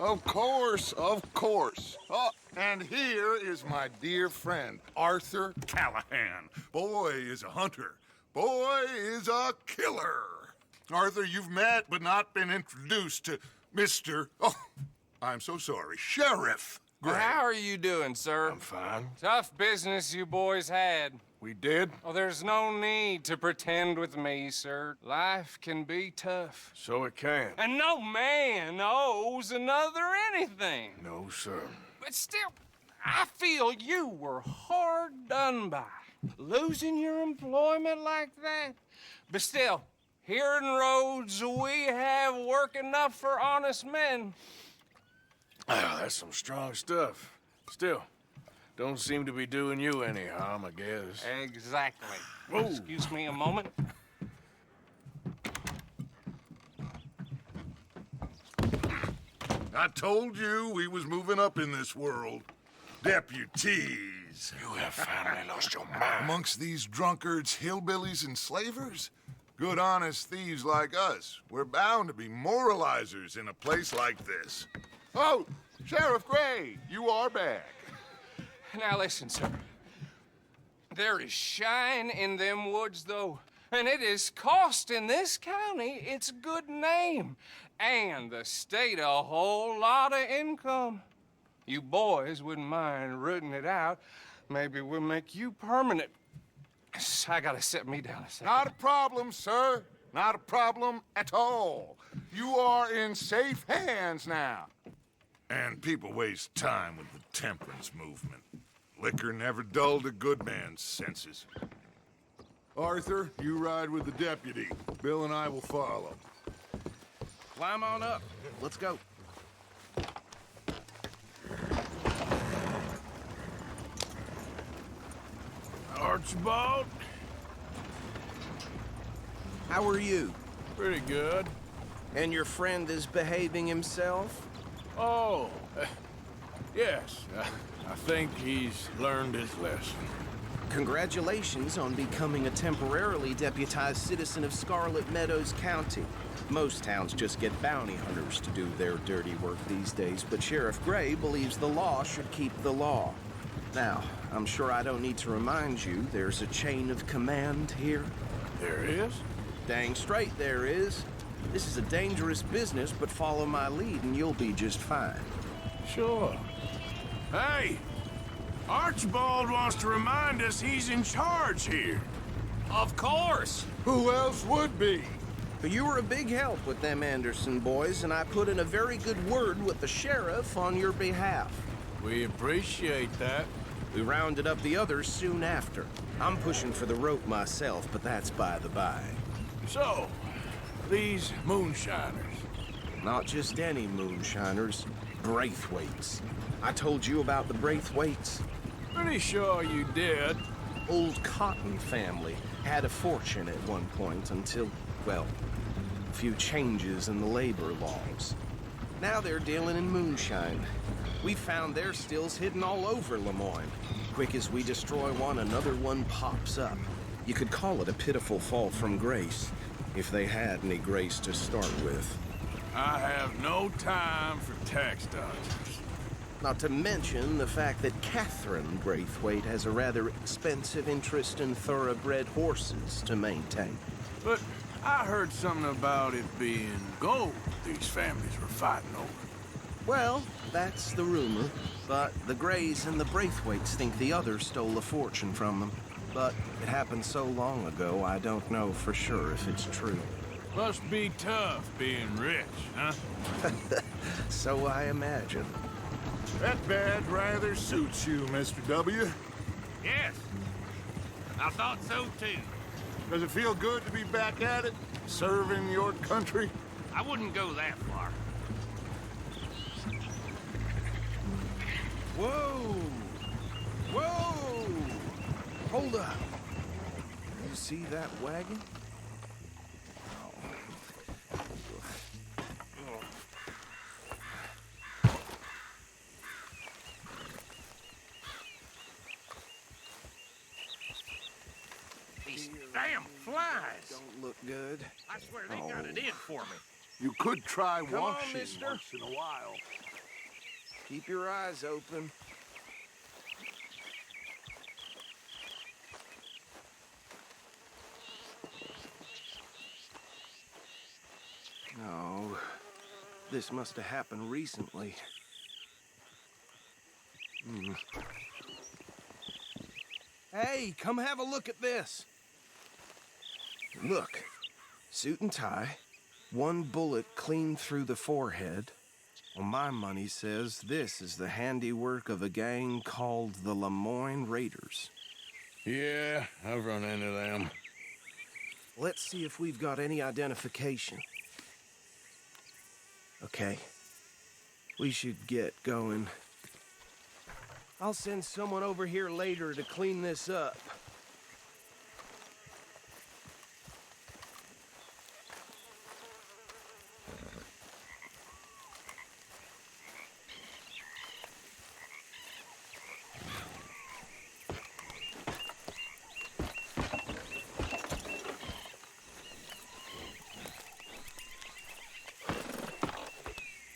Of course, of course. Oh, and here is my dear friend, Arthur Callahan. Boy is a hunter. Boy is a killer. Arthur, you've met but not been introduced to Mr. Oh, I'm so sorry, Sheriff Gray. How are you doing, sir? I'm fine. Tough business you boys had. We did? Oh, there's no need to pretend with me, sir. Life can be tough. So it can. And no man owes another anything. No, sir. But still, I feel you were hard done by. Losing your employment like that. But still, here in Rhodes, we have work enough for honest men. Ah, that's some strong stuff. Still, don't seem to be doing you any harm, I guess. Exactly. Whoa. Excuse me a moment. I told you we was moving up in this world. Deputies. You have finally lost your mind. Amongst these drunkards, hillbillies, and slavers? Good honest thieves like us. We're bound to be moralizers in a place like this. Oh, Sheriff Gray, you are back. Now listen, sir. There is shine in them woods, though. And it is costing this county its good name. And the state a whole lot of income. You boys wouldn't mind rooting it out. Maybe we'll make you permanent. I gotta set me down a second. Not a problem, sir. Not a problem at all. You are in safe hands now. And people waste time with the temperance movement. Liquor never dulled a good man's senses. Arthur, you ride with the deputy. Bill and I will follow. Climb on up. Let's go. Archibald? How are you? Pretty good. And your friend is behaving himself? Oh, yes. I think he's learned his lesson. Congratulations on becoming a temporarily deputized citizen of Scarlet Meadows County. Most towns just get bounty hunters to do their dirty work these days, but Sheriff Gray believes the law should keep the law. Now, I'm sure I don't need to remind you there's a chain of command here. There is? Dang straight there is. This is a dangerous business, but follow my lead and you'll be just fine. Sure. Hey! Archibald wants to remind us he's in charge here. Of course. Who else would be? But you were a big help with them Anderson boys, and I put in a very good word with the sheriff on your behalf. We appreciate that. We rounded up the others soon after. I'm pushing for the rope myself, but that's by the by. So, these moonshiners. Not just any moonshiners, Braithwaites. I told you about the Braithwaites. Pretty sure you did. Old Cotton family had a fortune at one point until, well, a few changes in the labor laws. Now they're dealing in moonshine. We found their stills hidden all over Lemoyne. Quick as we destroy one, another one pops up. You could call it a pitiful fall from grace, if they had any grace to start with. I have no time for tax dodgers. Not to mention the fact that Catherine Braithwaite has a rather expensive interest in thoroughbred horses to maintain. But I heard something about it being gold these families were fighting over. Well, that's the rumor. But the Grays and the Braithwaites think the others stole a fortune from them. But it happened so long ago, I don't know for sure if it's true. Must be tough being rich, huh? So I imagine. That badge rather suits you, Mr. W. Yes, I thought so too. Does it feel good to be back at it? Serving your country? I wouldn't go that far. Whoa! Whoa! Hold up. You see that wagon? These damn flies. Don't look good. I swear they got it in for me. You could try on, washing mister. once in a while. Keep your eyes open. No, this must have happened recently. Hey, come have a look at this. Look, suit and tie, one bullet clean through the forehead. Well, my money says this is the handiwork of a gang called the Lemoyne Raiders. Yeah, I've run into them. Let's see if we've got any identification. Okay. We should get going. I'll send someone over here later to clean this up.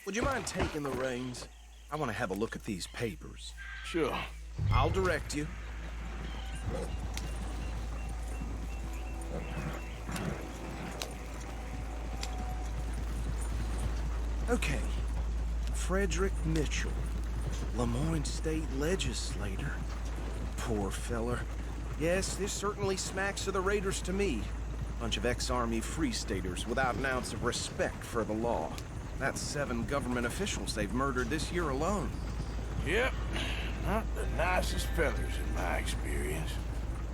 Would you mind taking the reins? I want to have a look at these papers. Sure. I'll direct you. Okay. Frederick Mitchell, Lemoyne State Legislator. Poor feller. Yes, this certainly smacks of the Raiders to me. Bunch of ex-Army Free Staters without an ounce of respect for the law. That's 7 government officials they've murdered this year alone. Yep. Not the nicest fellas in my experience.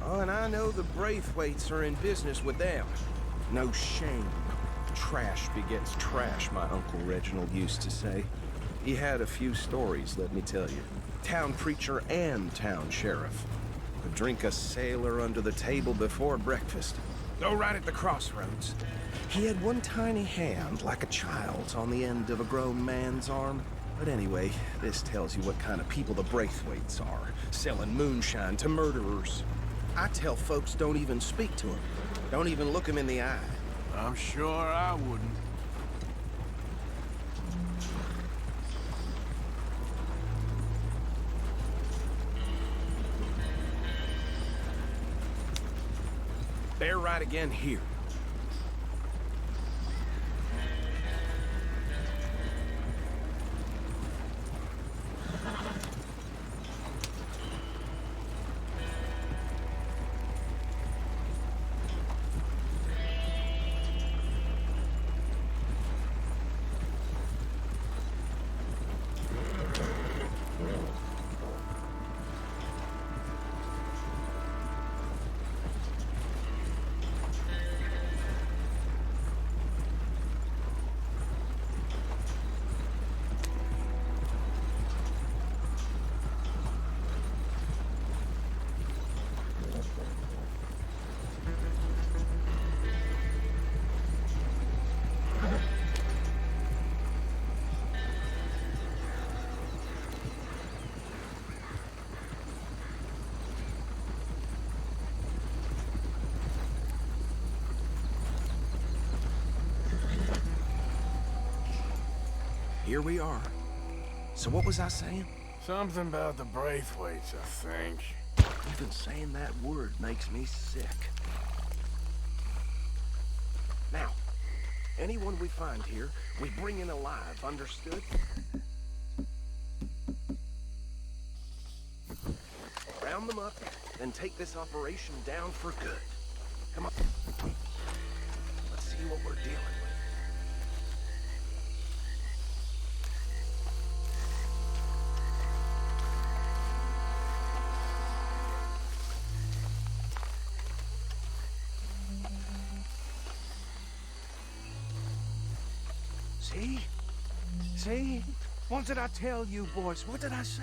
Oh, and I know the Braithwaites are in business with them. No shame. Trash begets trash, my Uncle Reginald used to say. He had a few stories, let me tell you. Town preacher and town sheriff. Could drink a sailor under the table before breakfast. Go right at the crossroads. He had one tiny hand, like a child's, on the end of a grown man's arm. But anyway, this tells you what kind of people the Braithwaites are, selling moonshine to murderers. I tell folks don't even speak to them. Don't even look them in the eye. I'm sure I wouldn't. Bear right again here. Here we are. So what was I saying? Something about the Braithwaites, I think. Even saying that word makes me sick. Now, anyone we find here, we bring in alive, understood? Round them up, then take this operation down for good. Come on. Let's see what we're dealing with. See? See? What did I tell you, boys? What did I say?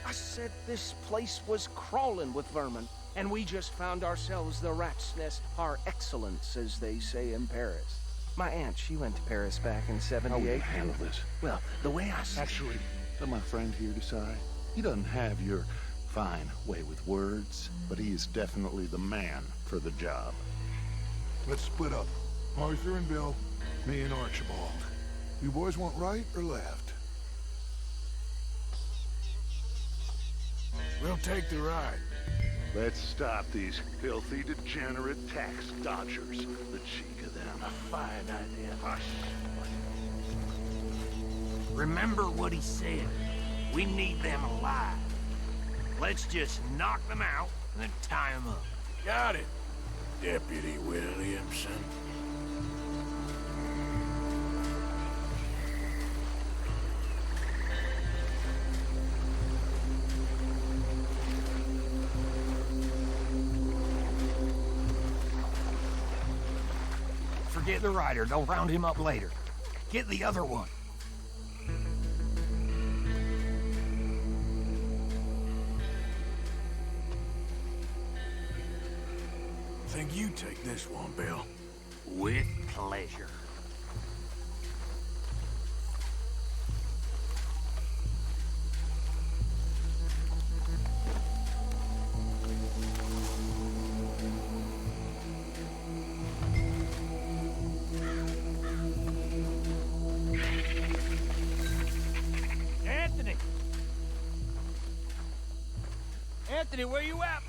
I said this place was crawling with vermin, and we just found ourselves the rat's nest par excellence, as they say in Paris. My aunt, she went to Paris back in How will you '78. handle this? Well, the way I see Actually, let my friend here decide. He doesn't have your fine way with words, but he is definitely the man for the job. Let's split up. Arthur and Bill, me and Archibald. You boys want right or left? We'll take the ride. Let's stop these filthy, degenerate tax dodgers. The cheek of them. A fine idea. Hush. Remember what he said. We need them alive. Let's just knock them out and then tie them up. Got it, Deputy Williamson. Forget the rider. They'll round him up later. Get the other one. Think you take this one, Bill. With pleasure. Anthony! Anthony, where you at?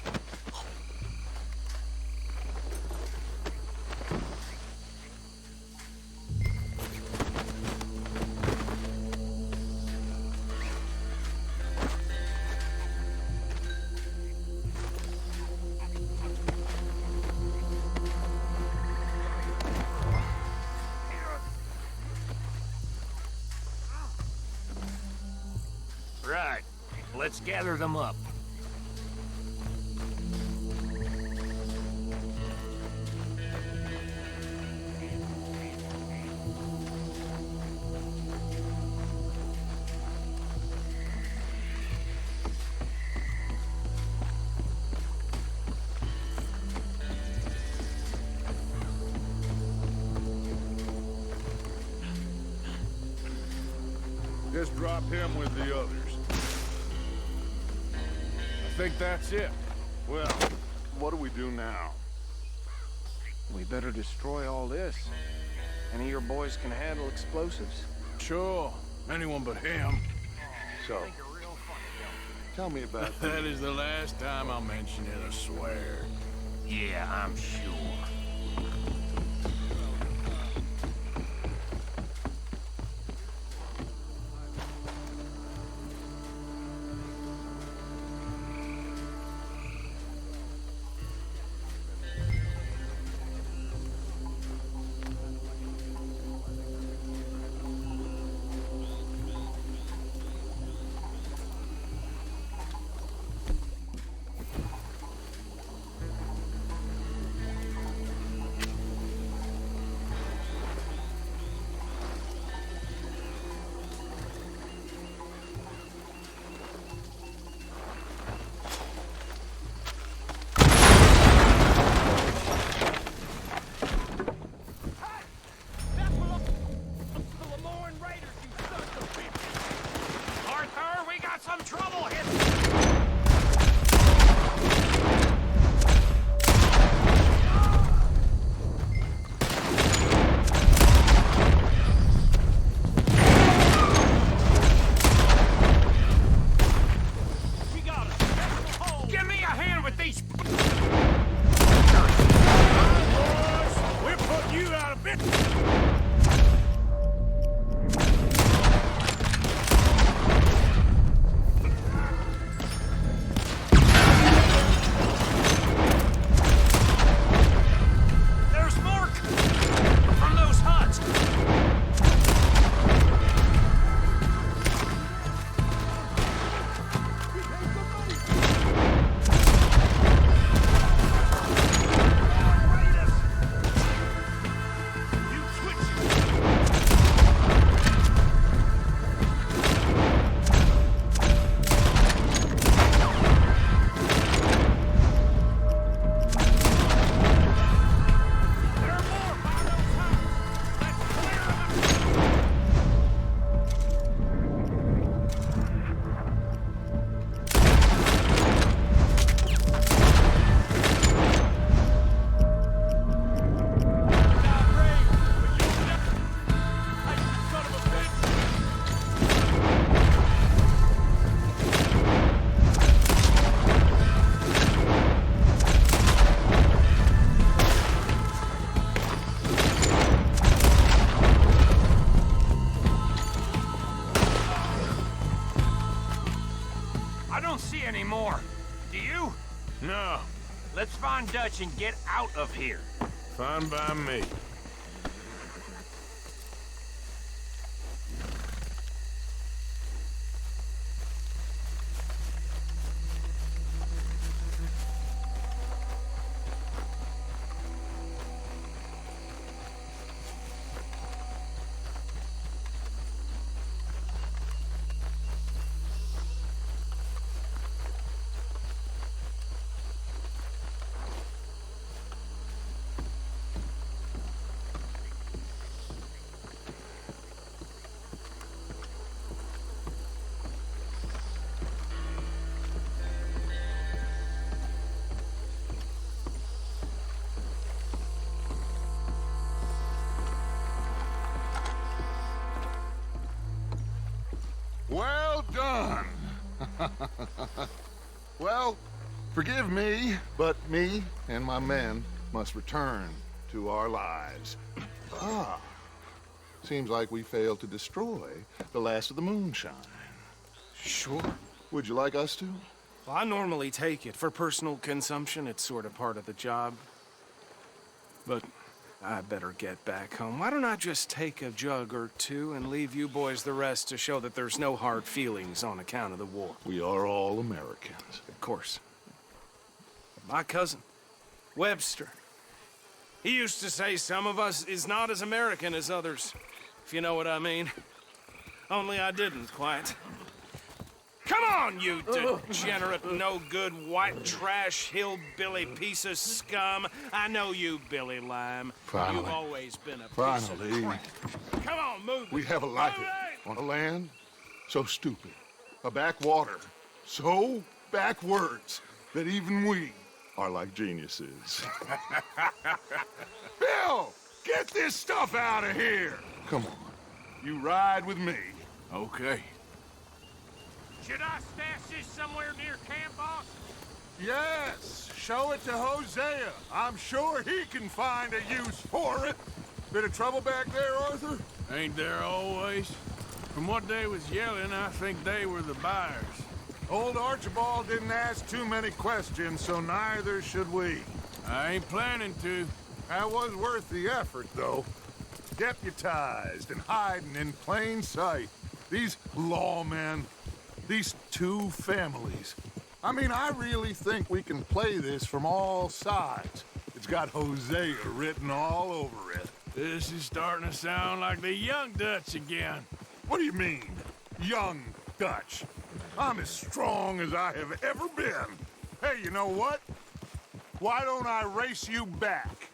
Right. Let's gather them up. Just drop him with the others. I think that's it. Well, what do we do now? We better destroy all this. Any of your boys can handle explosives. Sure, anyone but him. So, tell me about That is the last time I'll mention it, I swear. Yeah, I'm sure. find Dutch and get out of here. Fine by me. Well done. Well, forgive me, but me and my men must return to our lives. Seems like we failed to destroy the last of the moonshine. Sure. Would you like us to? Well, I normally take it. For personal consumption, it's sort of part of the job. But I better get back home. Why don't I just take a jug or two and leave you boys the rest to show that there's no hard feelings on account of the war? We are all Americans. Of course. My cousin, Webster, he used to say some of us is not as American as others, if you know what I mean. Only I didn't quite. Come on, you degenerate, no-good, white trash, hillbilly piece of scum. I know you, Billy Lime. Finally. You've always been a piece Finally. of crap. Come on, move it. We have a life Move it! on a land so stupid, a backwater so backwards that even we are like geniuses. Bill, get this stuff out of here. Come on, you ride with me. Okay. Should I stash this somewhere near camp, boss? Yes, show it to Hosea. I'm sure he can find a use for it. Bit of trouble back there, Arthur? Ain't there always? From what they was yelling, I think they were the buyers. Old Archibald didn't ask too many questions, so neither should we. I ain't planning to. That was worth the effort, though. Deputized and hiding in plain sight. These lawmen, these two families. I mean, I really think we can play this from all sides. It's got Hosea written all over it. This is starting to sound like the young Dutch again. What do you mean, young Dutch? I'm as strong as I have ever been. Hey, you know what? Why don't I race you back?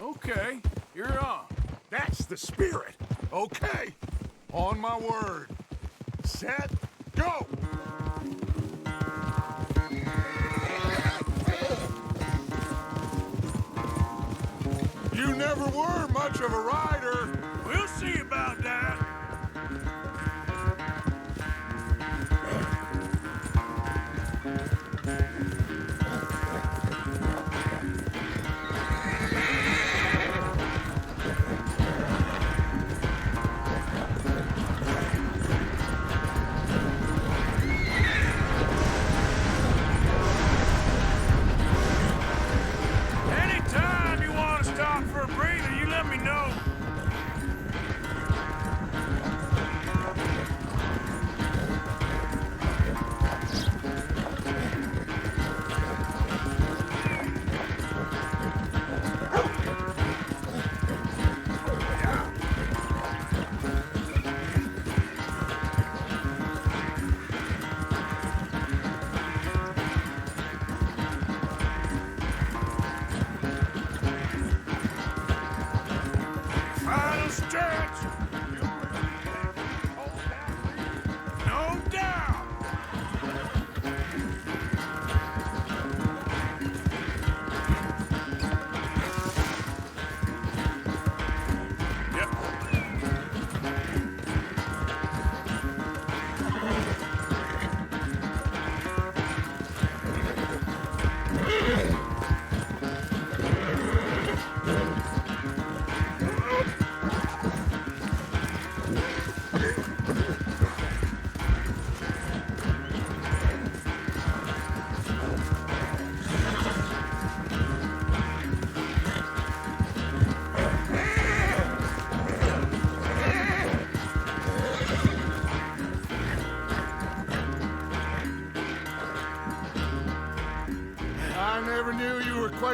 Okay, you're on. That's the spirit. Okay, on my word. Set, go! You never were much of a rider. We'll see about that. Anytime you want to stop for a breather, you let me know. Final stretch. No doubt. Yep.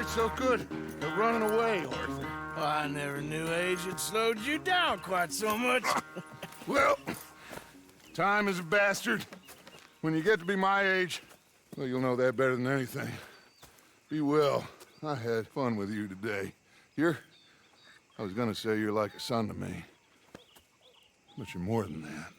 quite so good at running away, Arthur. Oh, I never knew age had slowed you down quite so much. Well, time is a bastard. When you get to be my age, well, you'll know that better than anything. Be well. I had fun with you today. I was gonna say you're like a son to me. But you're more than that.